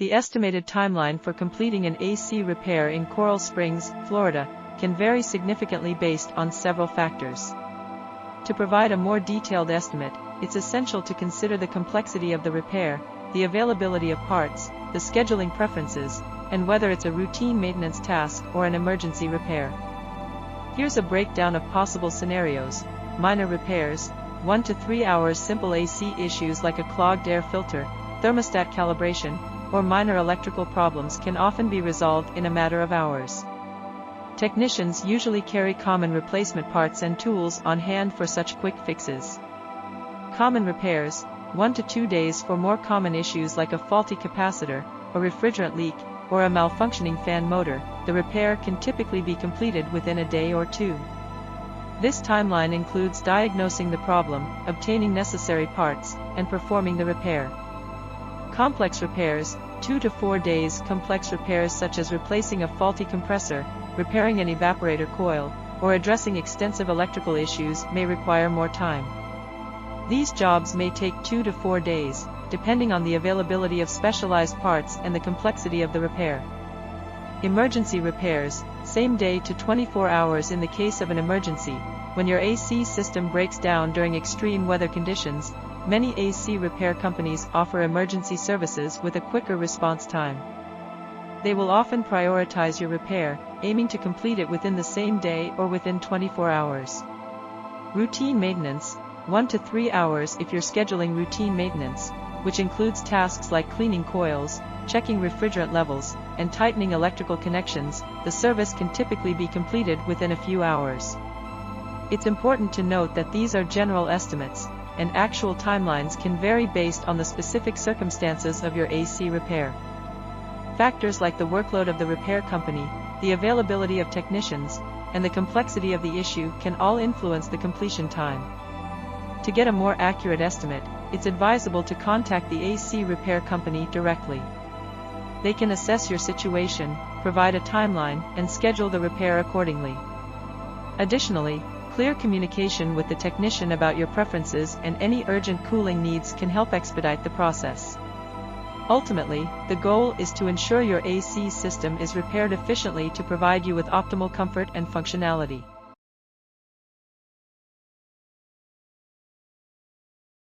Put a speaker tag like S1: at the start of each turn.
S1: The estimated timeline for completing an AC repair in Coral Springs, Florida, can vary significantly based on several factors. To provide a more detailed estimate, it's essential to consider the complexity of the repair, the availability of parts, the scheduling preferences, and whether it's a routine maintenance task or an emergency repair. Here's a breakdown of possible scenarios. Minor repairs, 1 to 3 hours. Simple AC issues like a clogged air filter, thermostat calibration, or minor electrical problems can often be resolved in a matter of hours. Technicians usually carry common replacement parts and tools on hand for such quick fixes. Common repairs, 1 to 2 days. For more common issues like a faulty capacitor, a refrigerant leak, or a malfunctioning fan motor, the repair can typically be completed within a day or two. This timeline includes diagnosing the problem, obtaining necessary parts, and performing the repair. Complex repairs, 2 to 4 days. Complex repairs such as replacing a faulty compressor, repairing an evaporator coil, or addressing extensive electrical issues may require more time. These jobs may take 2 to 4 days, depending on the availability of specialized parts and the complexity of the repair. Emergency repairs, same day to 24 hours. In the case of an emergency, when your AC system breaks down during extreme weather conditions, many AC repair companies offer emergency services with a quicker response time. They will often prioritize your repair, aiming to complete it within the same day or within 24 hours. Routine maintenance, 1 to 3 hours. If you're scheduling routine maintenance, which includes tasks like cleaning coils, checking refrigerant levels, and tightening electrical connections, the service can typically be completed within a few hours. It's important to note that these are general estimates, and actual timelines can vary based on the specific circumstances of your AC repair. Factors like the workload of the repair company, the availability of technicians, and the complexity of the issue can all influence the completion time. To get a more accurate estimate, it's advisable to contact the AC repair company directly. They can assess your situation, provide a timeline, and schedule the repair accordingly. Additionally, clear communication with the technician about your preferences and any urgent cooling needs can help expedite the process. Ultimately, the goal is to ensure your AC system is repaired efficiently to provide you with optimal comfort and functionality.